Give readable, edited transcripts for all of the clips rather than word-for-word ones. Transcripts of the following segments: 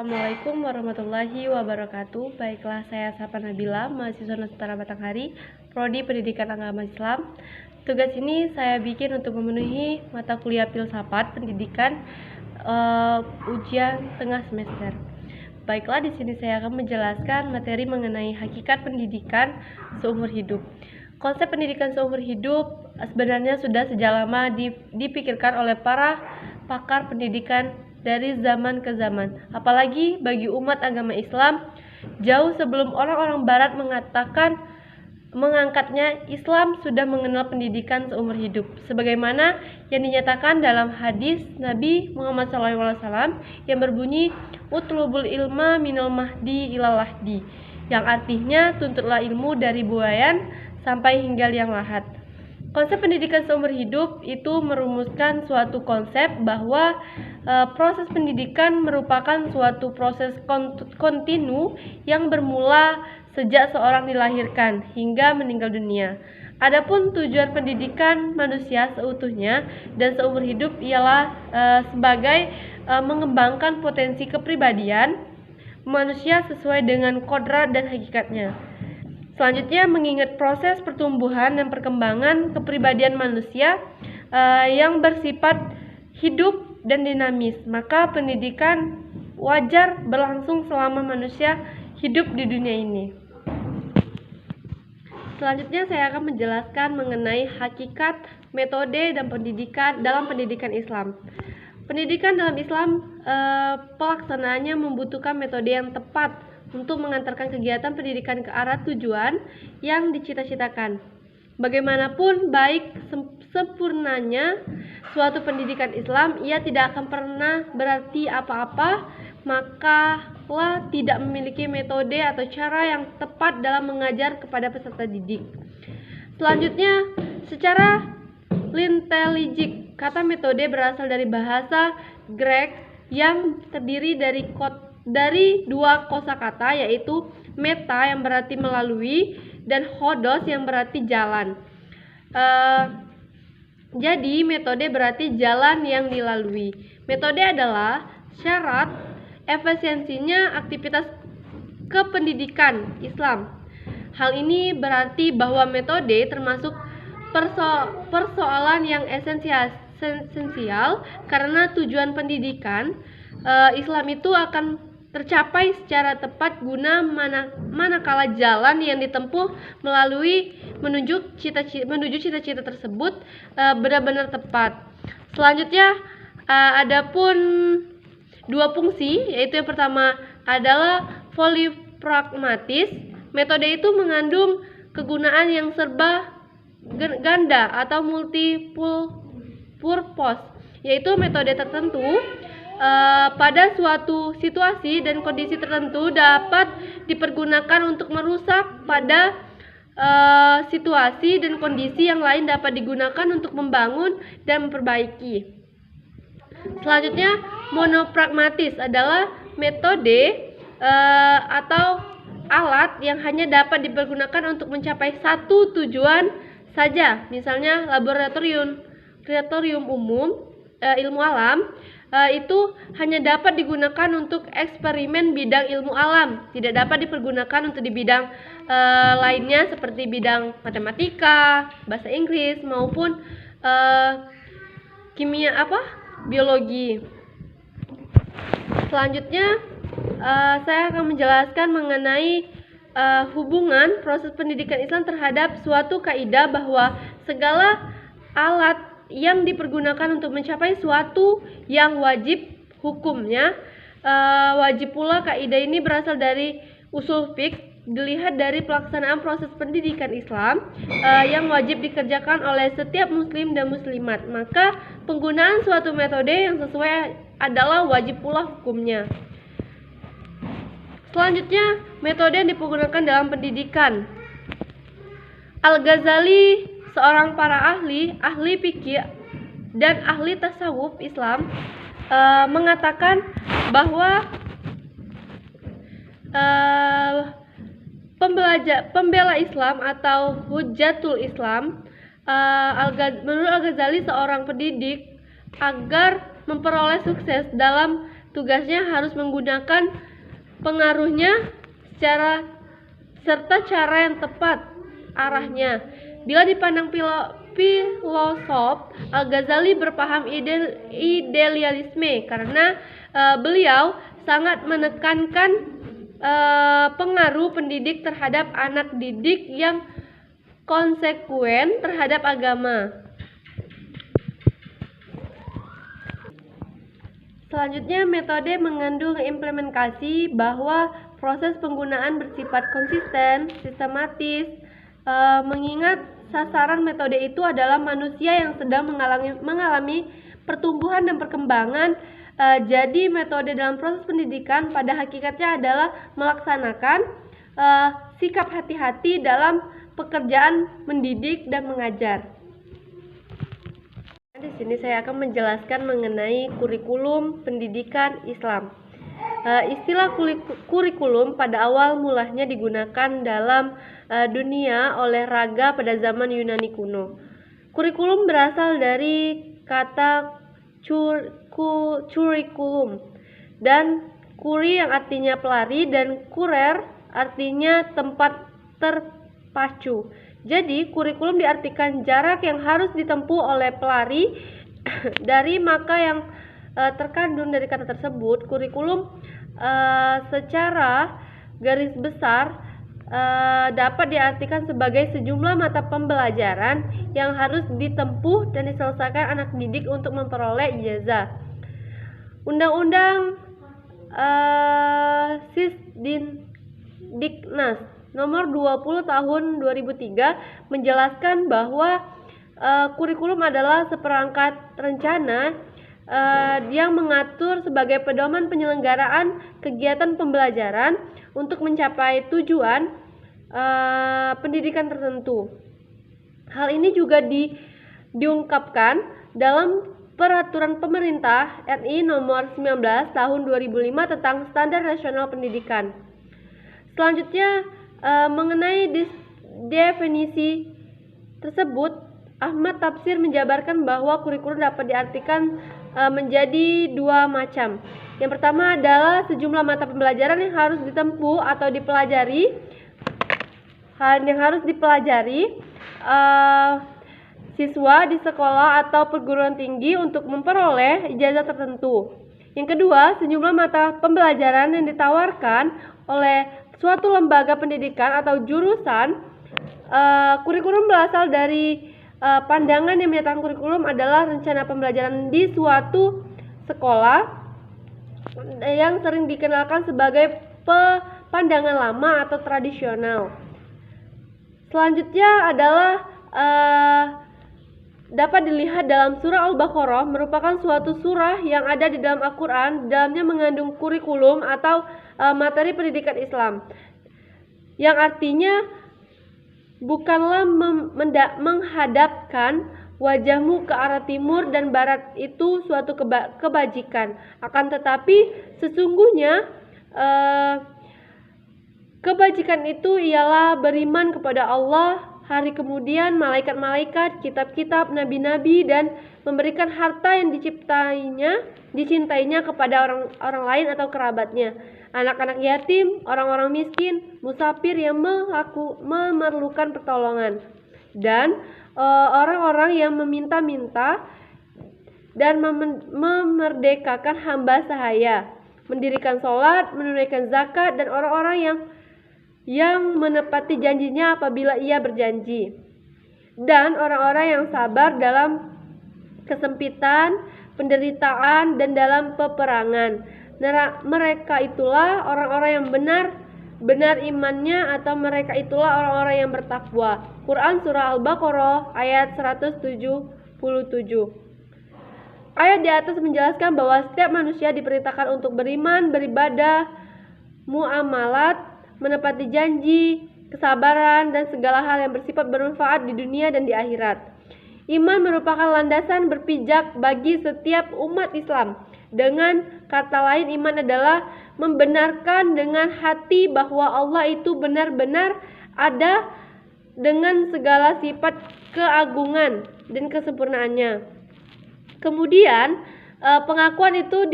Assalamualaikum warahmatullahi wabarakatuh. Baiklah, saya Sapa Nabila, mahasiswa Nusantara Batanghari, Prodi Pendidikan Agama Islam. Tugas ini saya bikin untuk memenuhi mata kuliah filsafat pendidikan ujian tengah semester. Baiklah, di sini saya akan menjelaskan materi mengenai hakikat pendidikan seumur hidup. Konsep pendidikan seumur hidup sebenarnya sudah sejak lama dipikirkan oleh para pakar pendidikan dari zaman ke zaman, apalagi bagi umat agama Islam. Jauh sebelum orang-orang barat mengangkatnya, Islam sudah mengenal pendidikan seumur hidup sebagaimana yang dinyatakan dalam hadis Nabi Muhammad SAW yang berbunyi utlubul ilma minal mahdi ilal lahdi, yang artinya tuntutlah ilmu dari buayan sampai hingga liang lahat. Konsep pendidikan seumur hidup itu merumuskan suatu konsep bahwa proses pendidikan merupakan suatu proses kontinu yang bermula sejak seorang dilahirkan hingga meninggal dunia. Adapun tujuan pendidikan manusia seutuhnya dan seumur hidup ialah sebagai mengembangkan potensi kepribadian manusia sesuai dengan kodrat dan hakikatnya. Selanjutnya, mengingat proses pertumbuhan dan perkembangan kepribadian manusia yang bersifat hidup dan dinamis, maka pendidikan wajar berlangsung selama manusia hidup di dunia ini. Selanjutnya, saya akan menjelaskan mengenai hakikat, metode, dan pendidikan dalam pendidikan Islam. Pendidikan dalam Islam pelaksanaannya membutuhkan metode yang tepat untuk mengantarkan kegiatan pendidikan ke arah tujuan yang dicita-citakan. Bagaimanapun baik sempurnanya suatu pendidikan Islam, ia tidak akan pernah berarti apa-apa makalah tidak memiliki metode atau cara yang tepat dalam mengajar kepada peserta didik. Selanjutnya, secara lintelligik, kata metode berasal dari bahasa Grek yang terdiri dari dua kosakata, yaitu meta yang berarti melalui dan hodos yang berarti jalan. Jadi metode berarti jalan yang dilalui. Metode adalah syarat efisiensinya aktivitas kependidikan Islam. Hal ini berarti bahwa metode termasuk persoalan yang esensial karena tujuan pendidikan Islam itu akan tercapai secara tepat guna manakala jalan yang ditempuh menuju cita-cita tersebut benar-benar tepat. Selanjutnya, adapun dua fungsi, yaitu yang pertama adalah polipragmatis. Metode itu mengandung kegunaan yang serba ganda atau multiple purpose, yaitu metode tertentu pada suatu situasi dan kondisi tertentu dapat dipergunakan untuk merusak pada situasi dan kondisi yang lain dapat digunakan untuk membangun dan memperbaiki. Selanjutnya, monopragmatis adalah metode atau alat yang hanya dapat dipergunakan untuk mencapai satu tujuan saja, misalnya laboratorium umum ilmu alam. Itu hanya dapat digunakan untuk eksperimen bidang ilmu alam, tidak dapat dipergunakan untuk di bidang lainnya seperti bidang matematika, bahasa Inggris maupun biologi. Selanjutnya, saya akan menjelaskan mengenai hubungan proses pendidikan Islam terhadap suatu kaidah bahwa segala alat yang dipergunakan untuk mencapai suatu yang wajib hukumnya wajib pula. Kaidah ini berasal dari usul fiqh, dilihat dari pelaksanaan proses pendidikan Islam yang wajib dikerjakan oleh setiap muslim dan muslimat, maka penggunaan suatu metode yang sesuai adalah wajib pula hukumnya. Selanjutnya, metode yang dipergunakan dalam pendidikan. Al-Ghazali, seorang para ahli fikih dan ahli tasawuf Islam, mengatakan bahwa pembela Islam atau Hujjatul Islam, menurut Al-Ghazali, seorang pendidik agar memperoleh sukses dalam tugasnya harus menggunakan pengaruhnya serta cara yang tepat arahnya. Bila dipandang filosof, Al-Ghazali berpaham idealisme karena beliau sangat menekankan pengaruh pendidik terhadap anak didik yang konsekuen terhadap agama. Selanjutnya, metode mengandung implementasi bahwa proses penggunaan bersifat konsisten, sistematis, mengingat sasaran metode itu adalah manusia yang sedang mengalami pertumbuhan dan perkembangan. Jadi metode dalam proses pendidikan pada hakikatnya adalah melaksanakan sikap hati-hati dalam pekerjaan mendidik dan mengajar. Di sini saya akan menjelaskan mengenai kurikulum pendidikan Islam. Istilah kurikulum pada awal mulanya digunakan dalam dunia olahraga pada zaman Yunani kuno. Kurikulum berasal dari kata curriculum dan kuri yang artinya pelari dan kurer artinya tempat terpacu. Jadi, kurikulum diartikan jarak yang harus ditempuh oleh pelari. Dari maka yang terkandung dari kata tersebut, kurikulum secara garis besar dapat diartikan sebagai sejumlah mata pembelajaran yang harus ditempuh dan diselesaikan anak didik untuk memperoleh ijazah. Undang-Undang Sisdiknas Nomor 20 tahun 2003 menjelaskan bahwa kurikulum adalah seperangkat rencana yang mengatur sebagai pedoman penyelenggaraan kegiatan pembelajaran untuk mencapai tujuan pendidikan tertentu. Hal ini juga diungkapkan dalam Peraturan Pemerintah RI Nomor 19 Tahun 2005 tentang Standar Nasional Pendidikan. Selanjutnya, mengenai definisi tersebut, Ahmad Tafsir menjabarkan bahwa kurikulum dapat diartikan menjadi dua macam. Yang pertama adalah sejumlah mata pembelajaran yang harus ditempuh atau dipelajari, siswa di sekolah atau perguruan tinggi untuk memperoleh ijazah tertentu. Yang kedua, sejumlah mata pembelajaran yang ditawarkan oleh suatu lembaga pendidikan atau jurusan. Kurikulum berasal dari pandangan yang menyatakan kurikulum adalah rencana pembelajaran di suatu sekolah yang sering dikenalkan sebagai pandangan lama atau tradisional. Selanjutnya adalah dapat dilihat dalam surah Al-Baqarah, merupakan suatu surah yang ada di dalam Al-Quran. Dalamnya mengandung kurikulum atau materi pendidikan Islam, yang artinya bukanlah menghadapkan wajahmu ke arah timur dan barat itu suatu kebajikan, akan tetapi sesungguhnya kebajikan itu ialah beriman kepada Allah, hari kemudian, malaikat-malaikat, kitab-kitab, nabi-nabi, dan memberikan harta yang dicintainya kepada orang lain atau kerabatnya, anak-anak yatim, orang-orang miskin, musafir yang memerlukan pertolongan, dan orang-orang yang meminta-minta, dan memerdekakan hamba sahaya, mendirikan sholat, menunaikan zakat, dan orang-orang yang menepati janjinya apabila ia berjanji, dan orang-orang yang sabar dalam kesempitan, penderitaan, dan dalam peperangan. Mereka itulah orang-orang yang benar imannya, atau mereka itulah orang-orang yang bertakwa. Quran Surah Al-Baqarah ayat 177. Ayat di atas menjelaskan bahwa setiap manusia diperintahkan untuk beriman, beribadah, muamalat, menepati janji, kesabaran, dan segala hal yang bersifat bermanfaat di dunia dan di akhirat. Iman merupakan landasan berpijak bagi setiap umat Islam. Dengan kata lain, iman adalah membenarkan dengan hati bahwa Allah itu benar-benar ada dengan segala sifat keagungan dan kesempurnaannya. Kemudian pengakuan itu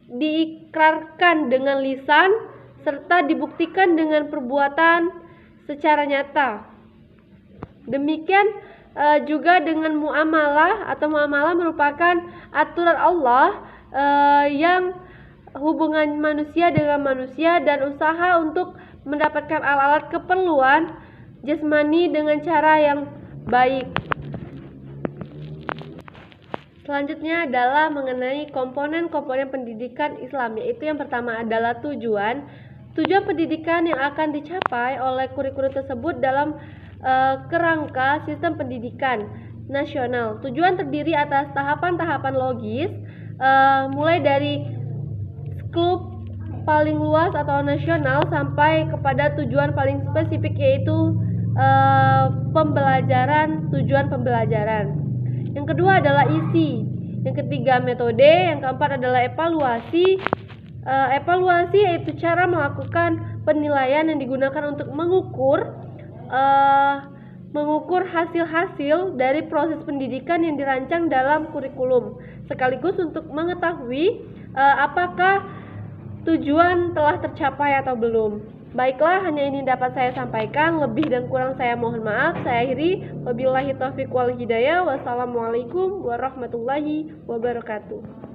diikrarkan dengan lisan serta dibuktikan dengan perbuatan secara nyata. Demikian juga dengan muamalah, atau muamalah merupakan aturan Allah yang hubungan manusia dengan manusia dan usaha untuk mendapatkan alat-alat keperluan jasmani dengan cara yang baik. Selanjutnya adalah mengenai komponen-komponen pendidikan Islam, yaitu yang pertama adalah tujuan pendidikan yang akan dicapai oleh kurikulum tersebut dalam kerangka sistem pendidikan nasional. Tujuan terdiri atas tahapan-tahapan logis, mulai dari skop paling luas atau nasional sampai kepada tujuan paling spesifik, yaitu tujuan pembelajaran. Yang kedua adalah isi, yang ketiga metode, yang keempat adalah evaluasi. Evaluasi yaitu cara melakukan penilaian yang digunakan untuk mengukur hasil-hasil dari proses pendidikan yang dirancang dalam kurikulum, sekaligus untuk mengetahui apakah tujuan telah tercapai atau belum. Baiklah, hanya ini dapat saya sampaikan. Lebih dan kurang saya mohon maaf. Saya akhiri. Wabillahi taufiq wal hidayah. Wassalamualaikum warahmatullahi wabarakatuh.